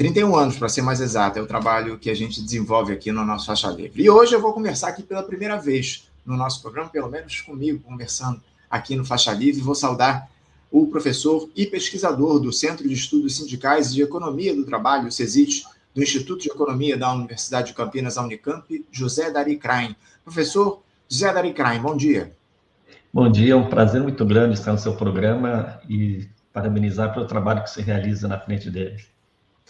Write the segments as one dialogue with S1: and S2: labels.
S1: 31 anos, para ser mais exato, é o trabalho que a gente desenvolve aqui no nosso Faixa Livre. E hoje eu vou conversar aqui pela primeira vez no nosso programa, pelo menos comigo, conversando aqui no Faixa Livre. Vou saudar o professor e pesquisador do Centro de Estudos Sindicais e de Economia do Trabalho, o CESIT, do Instituto de Economia da Universidade de Campinas, a Unicamp, José Dari Krain. Professor José Dari Krain, bom dia.
S2: Bom dia, é um prazer muito grande estar no seu programa e parabenizar pelo trabalho que você realiza na frente dele.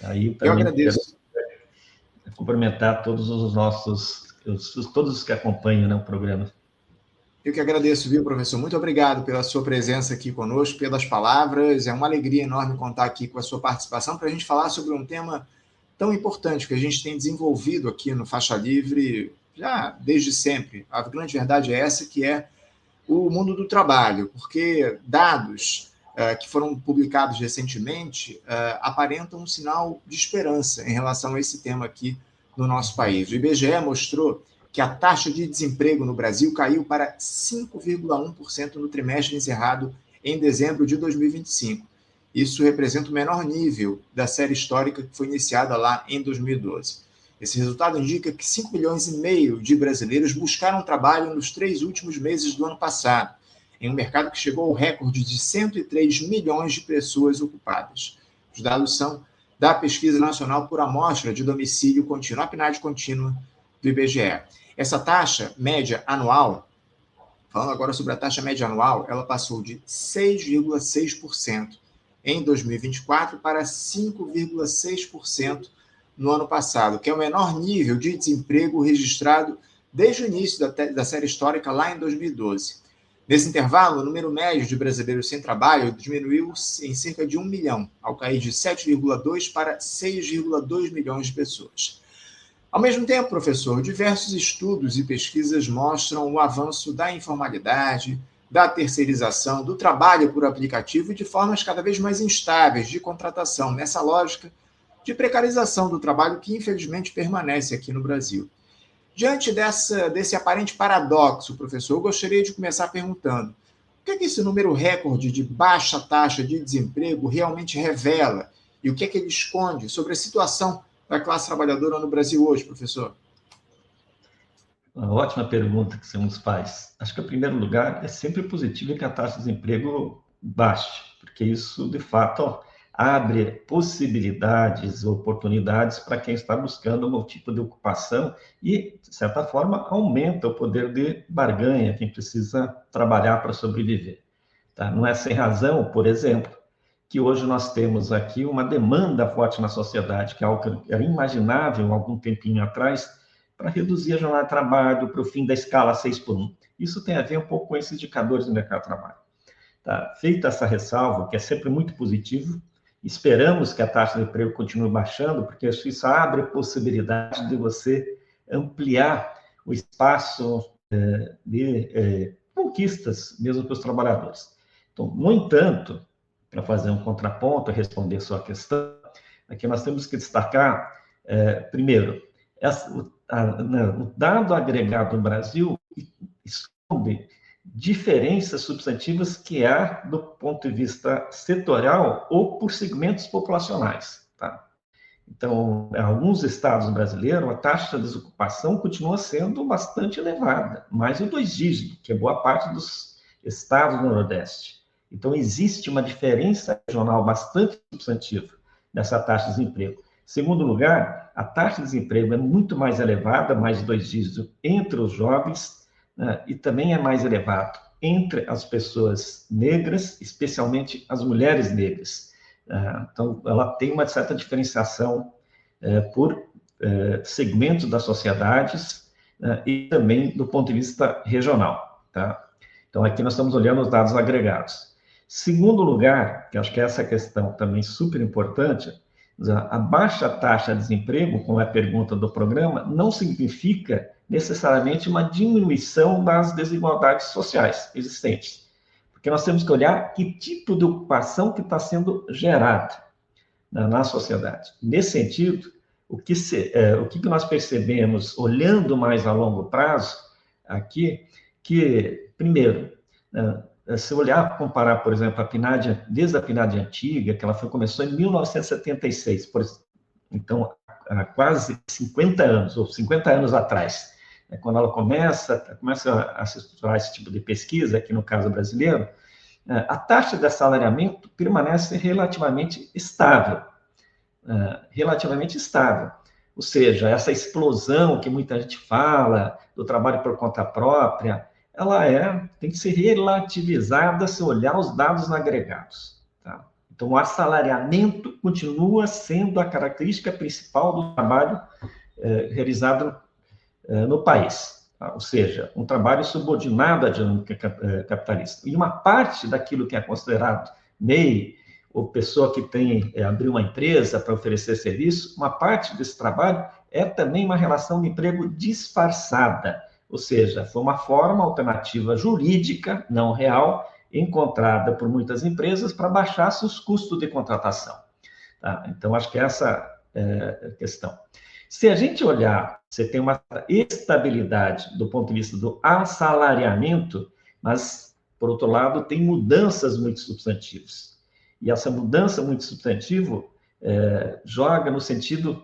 S2: Aí,
S1: Eu agradeço.
S2: Quero cumprimentar todos os nossos, todos os que acompanham, né, o programa.
S1: Eu que agradeço, viu, professor? Muito obrigado pela sua presença aqui conosco, pelas palavras. É uma alegria enorme contar aqui com a sua participação para a gente falar sobre um tema tão importante que a gente tem desenvolvido aqui no Faixa Livre já desde sempre. A grande verdade é essa, que é o mundo do trabalho, porque dados que foram publicados recentemente aparentam um sinal de esperança em relação a esse tema aqui no nosso país. O IBGE mostrou que a taxa de desemprego no Brasil caiu para 5,1% no trimestre encerrado em dezembro de 2025. Isso representa o menor nível da série histórica que foi iniciada lá em 2012. Esse resultado indica que 5,5 milhões de brasileiros buscaram trabalho nos 3 últimos meses do ano passado, em um mercado que chegou ao recorde de 103 milhões de pessoas ocupadas. Os dados são da Pesquisa Nacional por Amostra de Domicílio Contínuo, a PNAD contínua do IBGE. Essa taxa média anual, falando agora sobre a taxa média anual, ela passou de 6,6% em 2024 para 5,6% no ano passado, que é o menor nível de desemprego registrado desde o início da série histórica, lá em 2012. Nesse intervalo, o número médio de brasileiros sem trabalho diminuiu em cerca de 1 milhão, ao cair de 7,2 para 6,2 milhões de pessoas. Ao mesmo tempo, professor, diversos estudos e pesquisas mostram o avanço da informalidade, da terceirização, do trabalho por aplicativo e de formas cada vez mais instáveis de contratação, nessa lógica de precarização do trabalho que, infelizmente, permanece aqui no Brasil. Diante desse aparente paradoxo, professor, eu gostaria de começar perguntando: o que é que esse número recorde de baixa taxa de desemprego realmente revela? E o que é que ele esconde sobre a situação da classe trabalhadora no Brasil hoje, professor?
S2: Uma ótima pergunta que você nos faz. Acho que, em primeiro lugar, é sempre positivo que a taxa de desemprego baixe, porque isso, de fato, abre possibilidades, oportunidades para quem está buscando um tipo de ocupação e, de certa forma, aumenta o poder de barganha, quem precisa trabalhar para sobreviver. Tá? Não é sem razão, por exemplo, que hoje nós temos aqui uma demanda forte na sociedade, que é algo que era imaginável algum tempinho atrás, para reduzir a jornada de trabalho para o fim da escala 6x1. Isso tem a ver um pouco com esses indicadores do mercado de trabalho. Tá? Feita essa ressalva, que é sempre muito positivo, esperamos que a taxa de emprego continue baixando, porque isso abre a possibilidade de você ampliar o espaço de conquistas mesmo para os trabalhadores. Então, no entanto, para fazer um contraponto e responder a sua questão, aqui nós temos que destacar, primeiro, o dado agregado no Brasil esconde diferenças substantivas que há do ponto de vista setorial ou por segmentos populacionais. Tá? Então, em alguns estados brasileiros, a taxa de desocupação continua sendo bastante elevada, mais de 2 dígitos, que é boa parte dos estados do Nordeste. Então, existe uma diferença regional bastante substantiva nessa taxa de desemprego. Segundo lugar, a taxa de desemprego é muito mais elevada, mais de 2 dígitos, entre os jovens, né, e também é mais elevado entre as pessoas negras, especialmente as mulheres negras. Então, ela tem uma certa diferenciação por segmentos das sociedades e também do ponto de vista regional. Tá? Então, aqui nós estamos olhando os dados agregados. Segundo lugar, que acho que essa questão também super importante, a baixa taxa de desemprego, como é a pergunta do programa, não significa necessariamente uma diminuição das desigualdades sociais existentes. Porque nós temos que olhar que tipo de ocupação que está sendo gerada na sociedade. Nesse sentido, o que nós percebemos, olhando mais a longo prazo, aqui, que, primeiro, se olhar, comparar, por exemplo, a PNAD, desde a PNAD antiga, que ela começou em 1976, Então, há quase 50 anos, ou 50 anos atrás, quando ela começa a se estruturar esse tipo de pesquisa, aqui no caso brasileiro, a taxa de assalariamento permanece relativamente estável. Relativamente estável. Ou seja, essa explosão que muita gente fala do trabalho por conta própria, ela tem que ser relativizada se olhar os dados agregados. Tá? Então, o assalariamento continua sendo a característica principal do trabalho realizado no país. Tá? Ou seja, um trabalho subordinado à dinâmica capitalista. E uma parte daquilo que é considerado MEI, ou pessoa que abriu uma empresa para oferecer serviço, uma parte desse trabalho é também uma relação de emprego disfarçada, ou seja, foi uma forma alternativa jurídica, não real, encontrada por muitas empresas para baixar seus custos de contratação. Tá? Então, acho que essa é a questão. Se a gente olhar, você tem uma estabilidade do ponto de vista do assalariamento, mas, por outro lado, tem mudanças muito substantivas. E essa mudança muito substantiva joga no sentido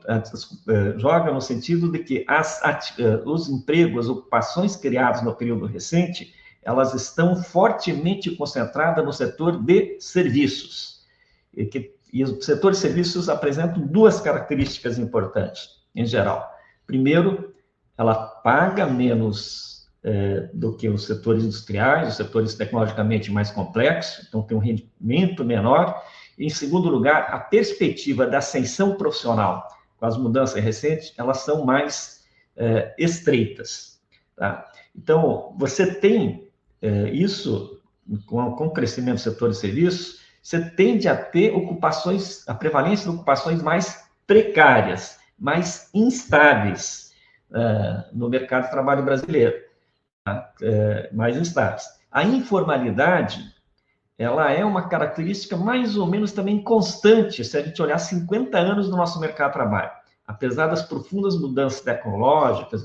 S2: de que os empregos, as ocupações criadas no período recente, elas estão fortemente concentradas no setor de serviços. E o setor de serviços apresenta duas características importantes, em geral. Primeiro, ela paga menos do que os setores industriais, os setores tecnologicamente mais complexos, então tem um rendimento menor. Em segundo lugar, a perspectiva da ascensão profissional, com as mudanças recentes, elas são mais estreitas. Tá? Então, você tem isso, com o crescimento do setor de serviços, você tende a ter a prevalência de ocupações mais precárias, mais instáveis no mercado de trabalho brasileiro. Mais instáveis. A informalidade, ela é uma característica mais ou menos também constante, se a gente olhar 50 anos do nosso mercado de trabalho. Apesar das profundas mudanças tecnológicas,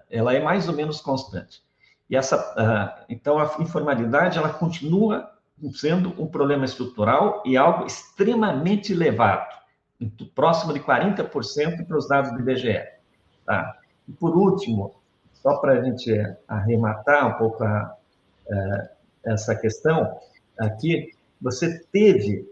S2: ela é mais ou menos constante. E então, a informalidade, ela continua sendo um problema estrutural e algo extremamente elevado, próximo de 40% para os dados do IBGE. Tá? E, por último, só para a gente arrematar um pouco essa questão, aqui você teve,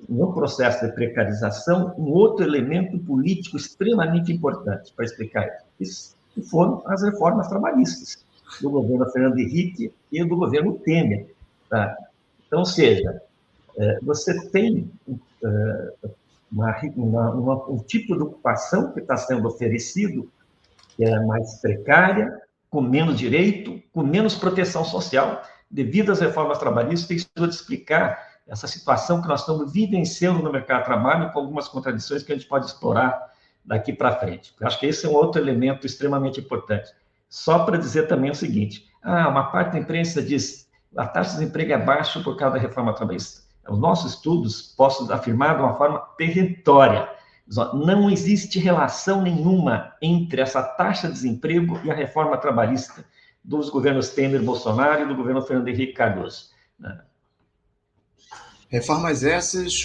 S2: no processo de precarização, um outro elemento político extremamente importante para explicar isso, que foram as reformas trabalhistas do governo Fernando Henrique e do governo Temer. Tá? Então, ou seja, você tem um tipo de ocupação que está sendo oferecido que é mais precária, com menos direito, com menos proteção social, devido às reformas trabalhistas. Tem que explicar essa situação que nós estamos vivenciando no mercado de trabalho, com algumas contradições que a gente pode explorar daqui para frente. Eu acho que esse é um outro elemento extremamente importante. Só para dizer também o seguinte, uma parte da imprensa diz a taxa de desemprego é baixa por causa da reforma trabalhista. Os nossos estudos posso afirmar de uma forma peremptória. Não existe relação nenhuma entre essa taxa de desemprego e a reforma trabalhista dos governos Temer e Bolsonaro e do governo Fernando Henrique Cardoso.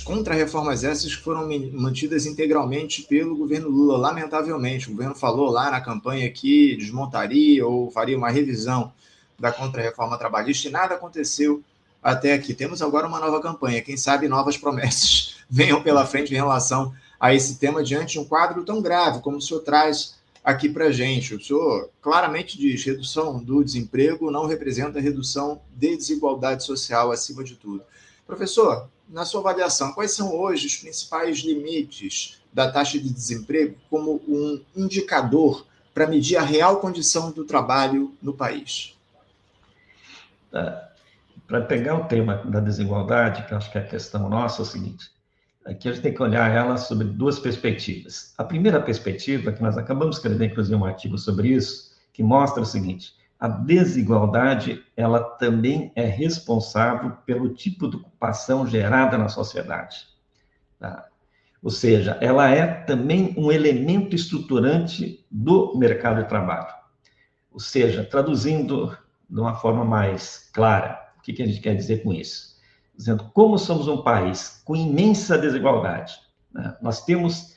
S1: Contra-reformas essas que foram mantidas integralmente pelo governo Lula, lamentavelmente. O governo falou lá na campanha que desmontaria ou faria uma revisão da contra-reforma trabalhista e nada aconteceu até aqui. Temos agora uma nova campanha, quem sabe novas promessas venham pela frente em relação a esse tema diante de um quadro tão grave como o senhor traz aqui para a gente. O senhor claramente diz que redução do desemprego não representa redução de desigualdade social acima de tudo. Professor, na sua avaliação, quais são hoje os principais limites da taxa de desemprego como um indicador para medir a real condição do trabalho no país?
S2: Para pegar o tema da desigualdade, que acho que é a questão nossa, é o seguinte: aqui a gente tem que olhar ela sobre duas perspectivas. A primeira perspectiva, que nós acabamos de escrever, inclusive, um artigo sobre isso, que mostra o seguinte: a desigualdade, ela também é responsável pelo tipo de ocupação gerada na sociedade. Tá? Ou seja, ela é também um elemento estruturante do mercado de trabalho. Ou seja, traduzindo de uma forma mais clara, o que a gente quer dizer com isso? Dizendo, como somos um país com imensa desigualdade, né? Nós temos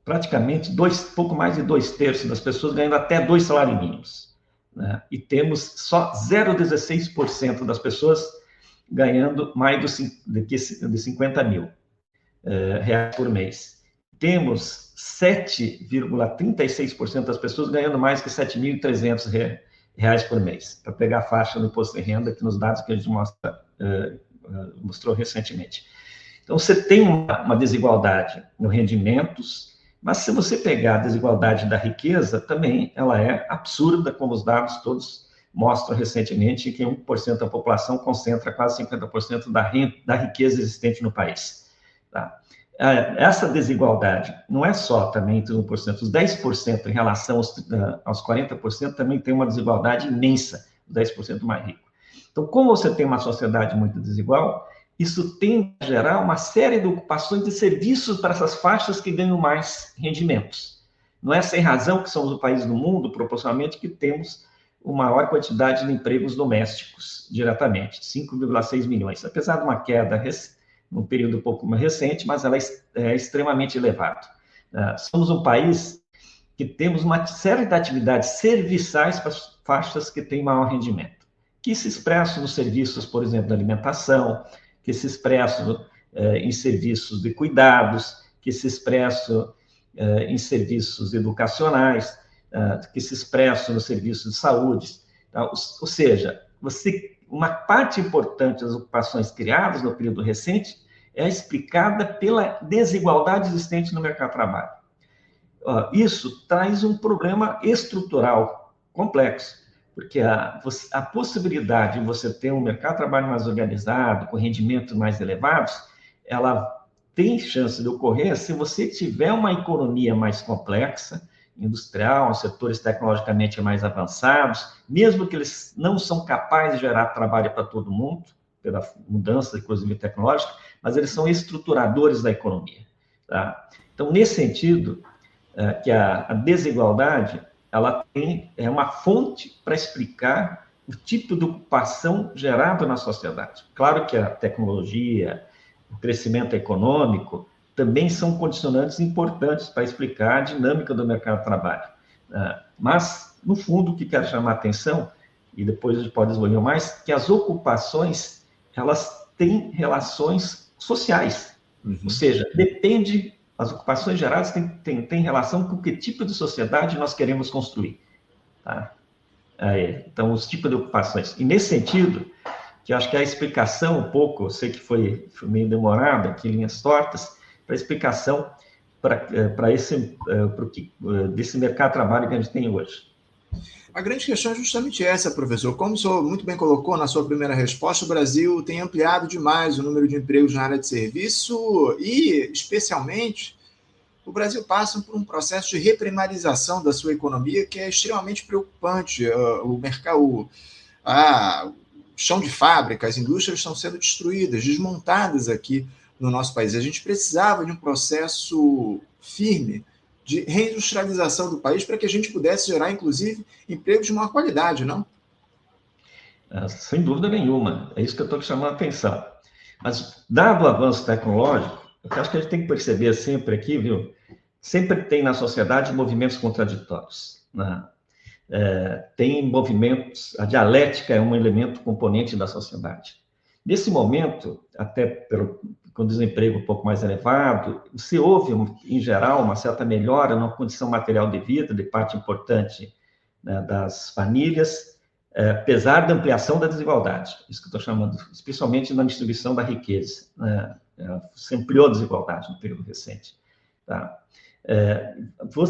S2: praticamente pouco mais de 2/3 das pessoas ganhando até 2 salários mínimos, né? E temos só 0,16% das pessoas ganhando mais de 50 mil reais por mês. Temos 7,36% das pessoas ganhando mais que 7.300 reais por mês, para pegar a faixa do imposto de renda, que nos dados que a gente mostrou recentemente. Então, você tem uma desigualdade no rendimentos, mas se você pegar a desigualdade da riqueza, também ela é absurda, como os dados todos mostram recentemente, que 1% da população concentra quase 50% da riqueza existente no país. Tá? Essa desigualdade não é só também entre 1%, os 10% em relação aos 40% também tem uma desigualdade imensa, os 10% mais ricos. Então, como você tem uma sociedade muito desigual, isso tende a gerar uma série de ocupações de serviços para essas faixas que ganham mais rendimentos. Não é sem razão que somos o país do mundo, proporcionalmente, que temos uma maior quantidade de empregos domésticos, diretamente, 5,6 milhões, apesar de uma queda num período um pouco mais recente, mas ela é extremamente elevada. Somos um país que temos uma série de atividades serviçais para as faixas que têm maior rendimento, que se expressam nos serviços, por exemplo, da alimentação, que se expressam em serviços de cuidados, que se expressam em serviços educacionais, que se expressam nos serviços de saúde. Tá? Ou seja, uma parte importante das ocupações criadas no período recente é explicada pela desigualdade existente no mercado de trabalho. Isso traz um problema estrutural complexo, porque a possibilidade de você ter um mercado de trabalho mais organizado, com rendimentos mais elevados, ela tem chance de ocorrer se você tiver uma economia mais complexa, industrial, setores tecnologicamente mais avançados, mesmo que eles não são capazes de gerar trabalho para todo mundo, pela mudança, inclusive, tecnológica, mas eles são estruturadores da economia. Tá? Então, nesse sentido, que a desigualdade ela é uma fonte para explicar o tipo de ocupação gerado na sociedade. Claro que a tecnologia, o crescimento econômico, também são condicionantes importantes para explicar a dinâmica do mercado de trabalho. Mas, no fundo, o que quero chamar a atenção, e depois a gente pode desenvolver mais, que as ocupações, elas têm relações sociais. Ou seja, as ocupações geradas têm relação com que tipo de sociedade nós queremos construir. Tá? Então, os tipos de ocupações. E nesse sentido, que eu acho que a explicação um pouco, eu sei que foi meio demorado aqui, linhas tortas, para a explicação desse mercado de trabalho que a gente tem hoje.
S1: A grande questão é justamente essa, professor. Como o senhor muito bem colocou na sua primeira resposta, o Brasil tem ampliado demais o número de empregos na área de serviço e, especialmente, o Brasil passa por um processo de reprimarização da sua economia que é extremamente preocupante. O chão de fábrica, as indústrias estão sendo destruídas, desmontadas aqui no nosso país. A gente precisava de um processo firme de reindustrialização do país para que a gente pudesse gerar, inclusive, empregos de maior qualidade, não?
S2: Sem dúvida nenhuma. É isso que eu estou chamando a atenção. Mas, dado o avanço tecnológico, eu acho que a gente tem que perceber sempre aqui, viu? Sempre tem na sociedade movimentos contraditórios. Né? Tem movimentos, a dialética é um elemento componente da sociedade. Nesse momento, até com o desemprego um pouco mais elevado, se houve, em geral, uma certa melhora na condição material de vida de parte importante, né, das famílias, apesar da ampliação da desigualdade, isso que eu estou chamando, especialmente na distribuição da riqueza, né? Se ampliou a desigualdade no período recente. Tá?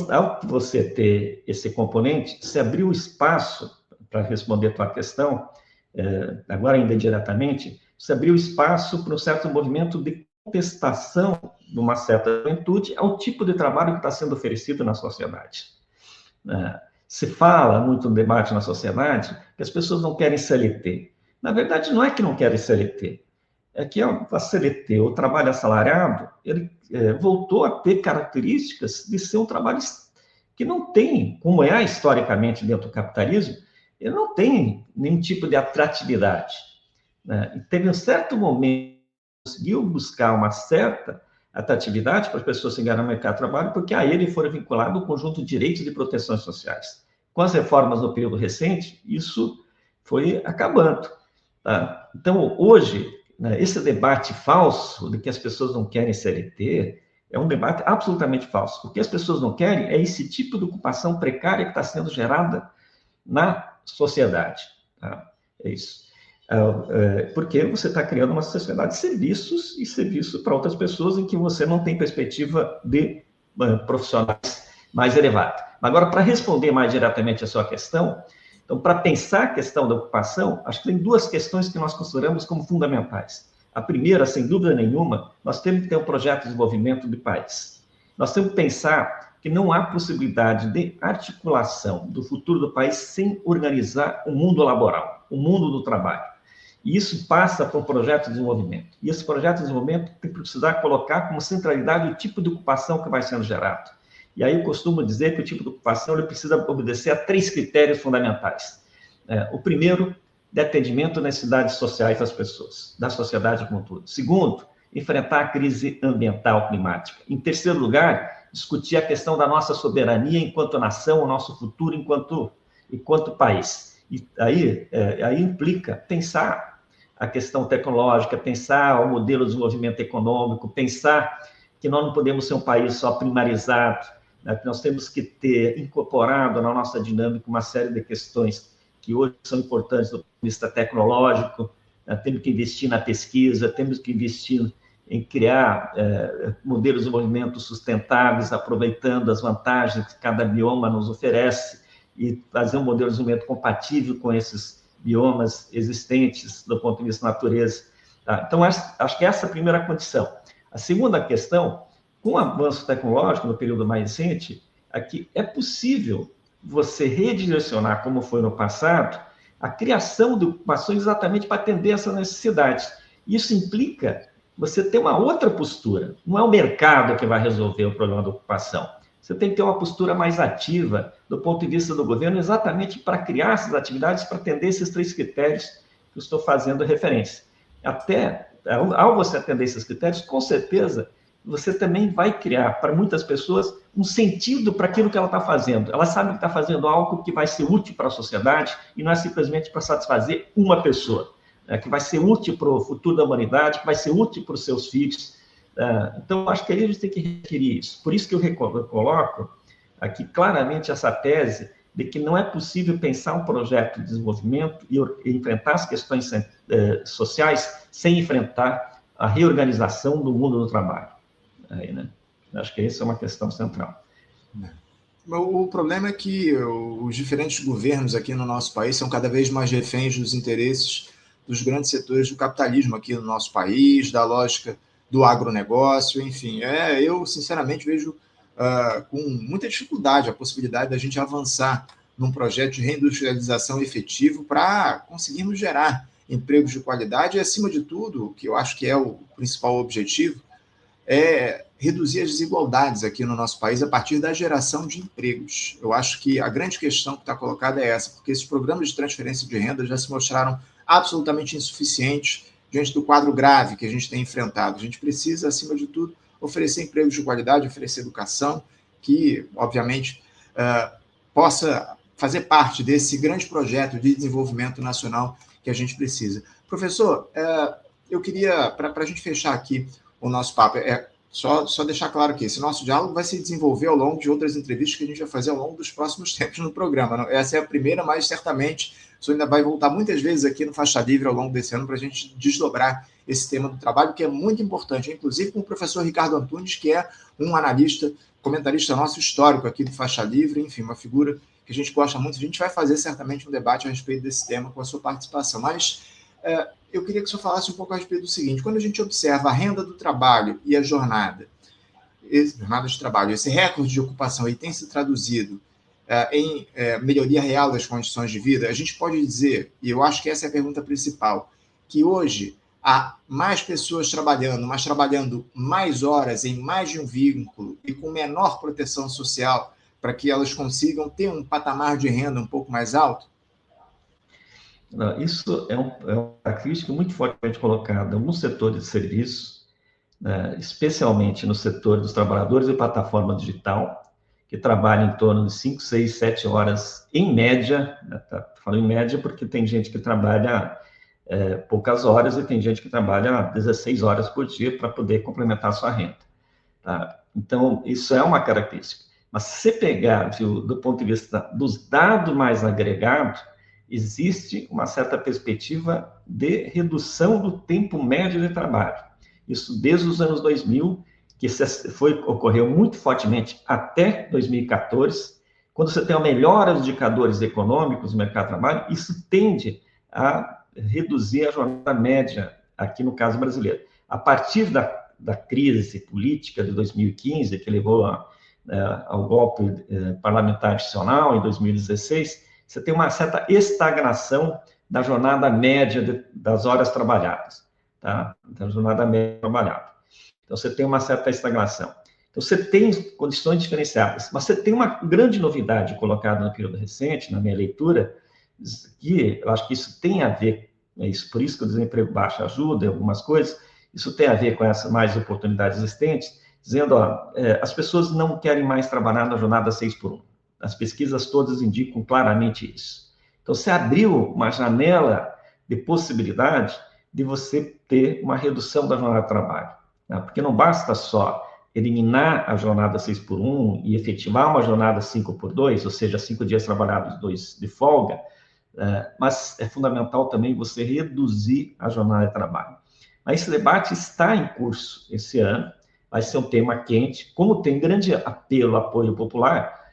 S2: Ao você ter esse componente, se abriu espaço, para responder a tua questão, agora ainda diretamente, se abriu espaço para um certo movimento de contestação de uma certa juventude ao tipo de trabalho que está sendo oferecido na sociedade. Se fala muito no debate na sociedade que as pessoas não querem CLT. Na verdade, não é que não querem CLT, é que a CLT, o trabalho assalariado, ele voltou a ter características de ser um trabalho que não tem, como é historicamente dentro do capitalismo, ele não tem nenhum tipo de atratividade. Né? E teve um certo momento, conseguiu buscar uma certa atratividade para as pessoas se engajarem no mercado de trabalho, porque a ele foram vinculados um conjunto de direitos e de proteções sociais. Com as reformas no período recente, isso foi acabando. Tá? Então, hoje, né, esse debate falso de que as pessoas não querem CLT é um debate absolutamente falso. O que as pessoas não querem é esse tipo de ocupação precária que está sendo gerada na sociedade. Tá? É isso. Porque você está criando uma sociedade de serviços e serviço para outras pessoas em que você não tem perspectiva de profissionais mais elevada. Agora, para responder mais diretamente a sua questão, então, para pensar a questão da ocupação, acho que tem duas questões que nós consideramos como fundamentais. A primeira, sem dúvida nenhuma, nós temos que ter um projeto de desenvolvimento do país. Nós temos que pensar que não há possibilidade de articulação do futuro do país sem organizar o mundo laboral, o mundo do trabalho. E isso passa por um projeto de desenvolvimento. E esse projeto de desenvolvimento tem que precisar colocar como centralidade o tipo de ocupação que vai sendo gerado. E aí eu costumo dizer que o tipo de ocupação ele precisa obedecer a 3 critérios fundamentais. O primeiro, de atendimento às necessidades sociais das pessoas, da sociedade como um todo. Segundo, enfrentar a crise ambiental climática. Em terceiro lugar, discutir a questão da nossa soberania enquanto nação, o nosso futuro enquanto país. E aí implica pensar a questão tecnológica, pensar o modelo de desenvolvimento econômico, pensar que nós não podemos ser um país só primarizado, né? Que nós temos que ter incorporado na nossa dinâmica uma série de questões que hoje são importantes do ponto de vista tecnológico, né? Temos que investir na pesquisa, temos que investir em criar modelos de desenvolvimento sustentáveis, aproveitando as vantagens que cada bioma nos oferece e fazer um modelo de desenvolvimento compatível com esses biomas existentes do ponto de vista da natureza. Tá? Então, acho que essa é a primeira condição. A segunda questão, com o avanço tecnológico no período mais recente, é que é possível você redirecionar, como foi no passado, a criação de ocupações exatamente para atender essas necessidades. Isso implica você ter uma outra postura. Não é o mercado que vai resolver o problema da ocupação. Você tem que ter uma postura mais ativa do ponto de vista do governo, exatamente para criar essas atividades, para atender esses 3 critérios que eu estou fazendo referência. Até, ao você atender esses critérios, com certeza, você também vai criar para muitas pessoas um sentido para aquilo que ela está fazendo. Ela sabe que está fazendo algo que vai ser útil para a sociedade e não é simplesmente para satisfazer uma pessoa, né, que vai ser útil para o futuro da humanidade, que vai ser útil para os seus filhos. Então, acho que aí a gente tem que requerir isso. Por isso que eu coloco aqui claramente essa tese de que não é possível pensar um projeto de desenvolvimento e enfrentar as questões sociais sem enfrentar a reorganização do mundo do trabalho. Aí, né? Acho que essa é uma questão central.
S1: O problema é que os diferentes governos aqui no nosso país são cada vez mais reféns dos interesses dos grandes setores do capitalismo aqui no nosso país, da lógica do agronegócio, enfim. Eu, sinceramente, vejo com muita dificuldade a possibilidade da gente avançar num projeto de reindustrialização efetivo para conseguirmos gerar empregos de qualidade e, acima de tudo, o que eu acho que é o principal objetivo, é reduzir as desigualdades aqui no nosso país a partir da geração de empregos. Eu acho que a grande questão que está colocada é essa, porque esses programas de transferência de renda já se mostraram absolutamente insuficientes diante do quadro grave que a gente tem enfrentado. A gente precisa, acima de tudo, oferecer empregos de qualidade, oferecer educação, que, obviamente, possa fazer parte desse grande projeto de desenvolvimento nacional que a gente precisa. Professor, eu queria, para a gente fechar aqui o nosso papo, só deixar claro que esse nosso diálogo vai se desenvolver ao longo de outras entrevistas que a gente vai fazer ao longo dos próximos tempos no programa. Essa é a primeira, mas certamente o senhor ainda vai voltar muitas vezes aqui no Faixa Livre ao longo desse ano para a gente desdobrar esse tema do trabalho, que é muito importante, inclusive com o professor Ricardo Antunes, que é um analista, comentarista nosso histórico aqui do Faixa Livre, enfim, uma figura que a gente gosta muito. A gente vai fazer certamente um debate a respeito desse tema com a sua participação, mas eu queria que o senhor falasse um pouco a respeito do seguinte: quando a gente observa a renda do trabalho e a jornada de trabalho, esse recorde de ocupação aí tem se traduzido em melhoria real das condições de vida, a gente pode dizer, e eu acho que essa é a pergunta principal, que hoje há mais pessoas trabalhando, mas trabalhando mais horas em mais de um vínculo e com menor proteção social para que elas consigam ter um patamar de renda um pouco mais alto?
S2: Não, isso é uma crítica muito fortemente colocada. Alguns setores de serviços, especialmente no setor dos trabalhadores de plataforma digital, que trabalham em torno de 5, 6, 7 horas em média, falo em média porque tem gente que trabalha poucas horas e tem gente que trabalha 16 horas por dia para poder complementar a sua renda. Tá? Então, isso é uma característica. Mas se você pegar, viu, do ponto de vista dos dados mais agregados, existe uma certa perspectiva de redução do tempo médio de trabalho. Isso desde os anos 2000, que ocorreu muito fortemente até 2014. Quando você tem uma melhora dos indicadores econômicos no mercado de trabalho, isso tende a reduzir a jornada média aqui no caso brasileiro. A partir da crise política de 2015, que levou ao golpe parlamentar adicional em 2016, você tem uma certa estagnação da jornada média das horas trabalhadas, tá? Da jornada média trabalhada. Então, você tem uma certa estagnação. Então, você tem condições diferenciadas, mas você tem uma grande novidade colocada no período recente, na minha leitura, que eu acho que isso tem a ver, por isso que o desemprego baixo ajuda em algumas coisas, isso tem a ver com essas mais oportunidades existentes, dizendo, as pessoas não querem mais trabalhar na jornada 6x1. As pesquisas todas indicam claramente isso. Então, você abriu uma janela de possibilidade de você ter uma redução da jornada de trabalho. Né? Porque não basta só eliminar a jornada 6x1 e efetivar uma jornada 5x2, ou seja, 5 dias trabalhados, 2 de folga, mas é fundamental também você reduzir a jornada de trabalho. Mas esse debate está em curso esse ano, vai ser um tema quente, como tem grande apelo, apoio popular,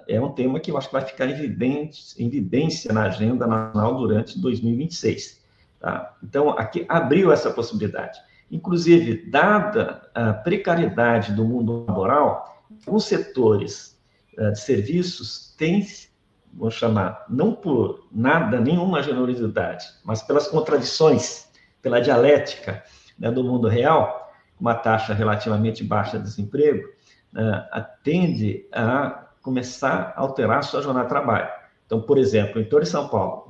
S2: é um tema que eu acho que vai ficar em evidência na agenda nacional durante 2026. Tá? Então, aqui abriu essa possibilidade. Inclusive, dada a precariedade do mundo laboral, alguns setores de serviços têm, vou chamar, não por nada, nenhuma generosidade, mas pelas contradições, pela dialética, né, do mundo real, uma taxa relativamente baixa de desemprego, tende a começar a alterar a sua jornada de trabalho. Então, por exemplo, em torno de São Paulo,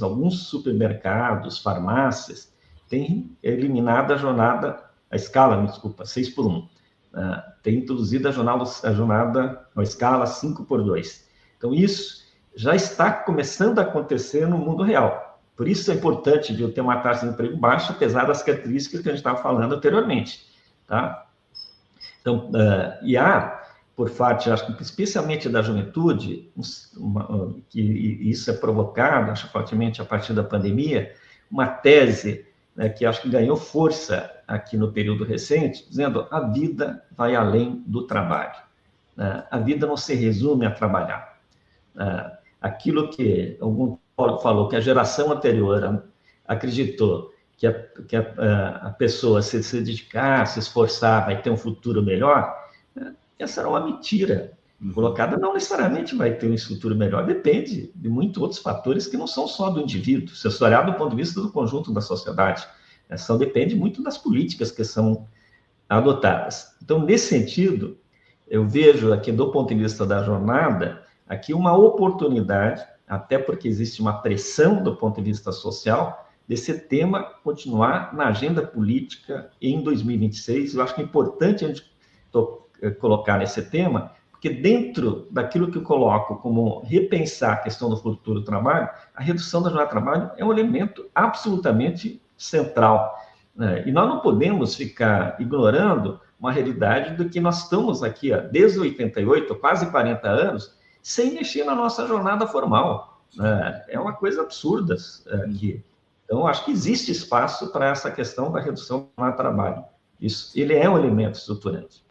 S2: alguns supermercados, farmácias, têm eliminado a escala 6x1. Tem introduzido a escala 5x2. Então, isso já está começando a acontecer no mundo real. Por isso é importante de eu ter uma taxa de emprego baixa, apesar das características que a gente estava falando anteriormente. Tá? Então, e há, por parte, acho que especialmente da juventude, que isso é provocado, acho fortemente a partir da pandemia, uma tese, né, que acho que ganhou força aqui no período recente, dizendo a vida vai além do trabalho. A vida não se resume a trabalhar. Aquilo que algum falou, que a geração anterior acreditou que a pessoa se dedicar, se esforçar, vai ter um futuro melhor, essa era uma mentira colocada. Não necessariamente vai ter um futuro melhor, depende de muitos outros fatores que não são só do indivíduo, se você olhar do ponto de vista do conjunto da sociedade, depende muito das políticas que são adotadas. Então, nesse sentido, eu vejo aqui, do ponto de vista da jornada, aqui uma oportunidade, até porque existe uma pressão do ponto de vista social, desse tema continuar na agenda política em 2026. Eu acho que é importante a gente colocar nesse tema, porque dentro daquilo que eu coloco como repensar a questão do futuro do trabalho, a redução da jornada de trabalho é um elemento absolutamente central. Né? E nós não podemos ficar ignorando uma realidade do que nós estamos aqui, desde 88, quase 40 anos, sem mexer na nossa jornada formal. É uma coisa absurda aqui. Então, acho que existe espaço para essa questão da redução do jornada de trabalho. Ele é um elemento estruturante.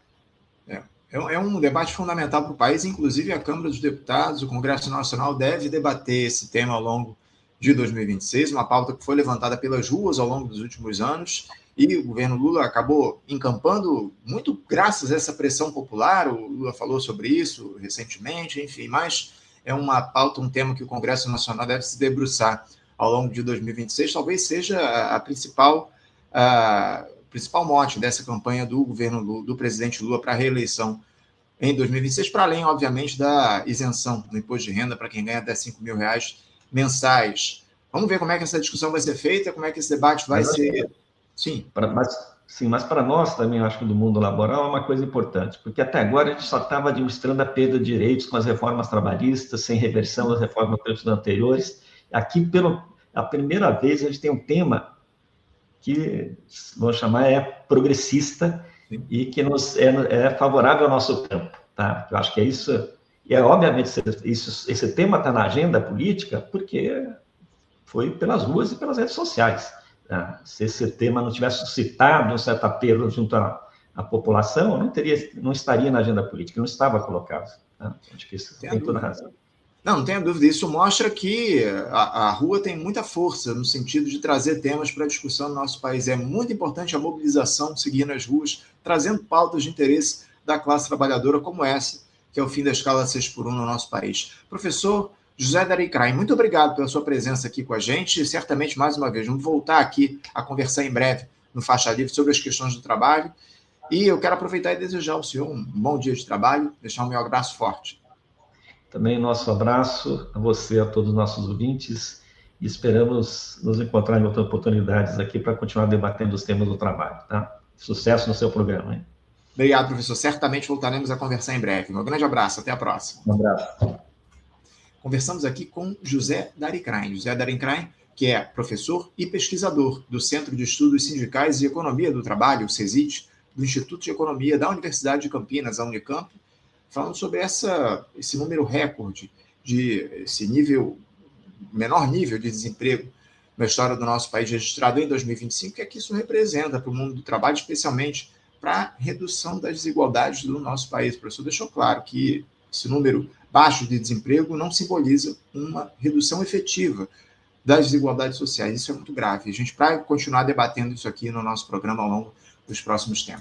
S1: É um debate fundamental para o país, inclusive a Câmara dos Deputados, o Congresso Nacional deve debater esse tema ao longo de 2026, uma pauta que foi levantada pelas ruas ao longo dos últimos anos, e o governo Lula acabou encampando muito graças a essa pressão popular. O Lula falou sobre isso recentemente, enfim, mas é uma pauta, um tema que o Congresso Nacional deve se debruçar ao longo de 2026, talvez seja a principal mote dessa campanha do governo Lula, do presidente Lula para a reeleição em 2026, para além, obviamente, da isenção do imposto de renda para quem ganha até R$5 mil mensais. Vamos ver como é que essa discussão vai ser feita, como é que esse debate vai ser... Sim.
S2: Sim, mas para nós também, acho que do mundo laboral é uma coisa importante, porque até agora a gente só estava administrando a perda de direitos com as reformas trabalhistas, sem reversão das reformas anteriores. Aqui, a primeira vez, a gente tem um tema que, vou chamar, é progressista e que é favorável ao nosso campo. Tá? Eu acho que é isso, e obviamente esse tema está na agenda política porque foi pelas ruas e pelas redes sociais. Tá? Se esse tema não tivesse suscitado um certo apelo junto à população, não estaria na agenda política, não estava colocado. Tá? Acho que isso tem toda a razão.
S1: Não tenha dúvida, isso mostra que a rua tem muita força no sentido de trazer temas para a discussão no nosso país. É muito importante a mobilização, seguir nas ruas, trazendo pautas de interesse da classe trabalhadora como essa, que é o fim da escala 6x1 no nosso país. Professor José Daricraim, muito obrigado pela sua presença aqui com a gente e certamente, mais uma vez, vamos voltar aqui a conversar em breve no Faixa Livre sobre as questões do trabalho. E eu quero aproveitar e desejar ao senhor um bom dia de trabalho, deixar o meu abraço forte.
S2: Também nosso abraço a você, a todos os nossos ouvintes, e esperamos nos encontrar em outras oportunidades aqui para continuar debatendo os temas do trabalho. Tá? Sucesso no seu programa. Hein?
S1: Obrigado, professor. Certamente voltaremos a conversar em breve. Um grande abraço. Até a próxima.
S2: Um abraço.
S1: Conversamos aqui com José Daricraim. José Daricraim, que é professor e pesquisador do Centro de Estudos Sindicais e Economia do Trabalho, o CESIT, do Instituto de Economia da Universidade de Campinas, a Unicamp, falando sobre esse número recorde, esse menor nível de desemprego na história do nosso país, registrado em 2025, o que é que isso representa para o mundo do trabalho, especialmente para a redução das desigualdades do nosso país. O professor deixou claro que esse número baixo de desemprego não simboliza uma redução efetiva das desigualdades sociais. Isso é muito grave. A gente vai continuar debatendo isso aqui no nosso programa ao longo dos próximos tempos.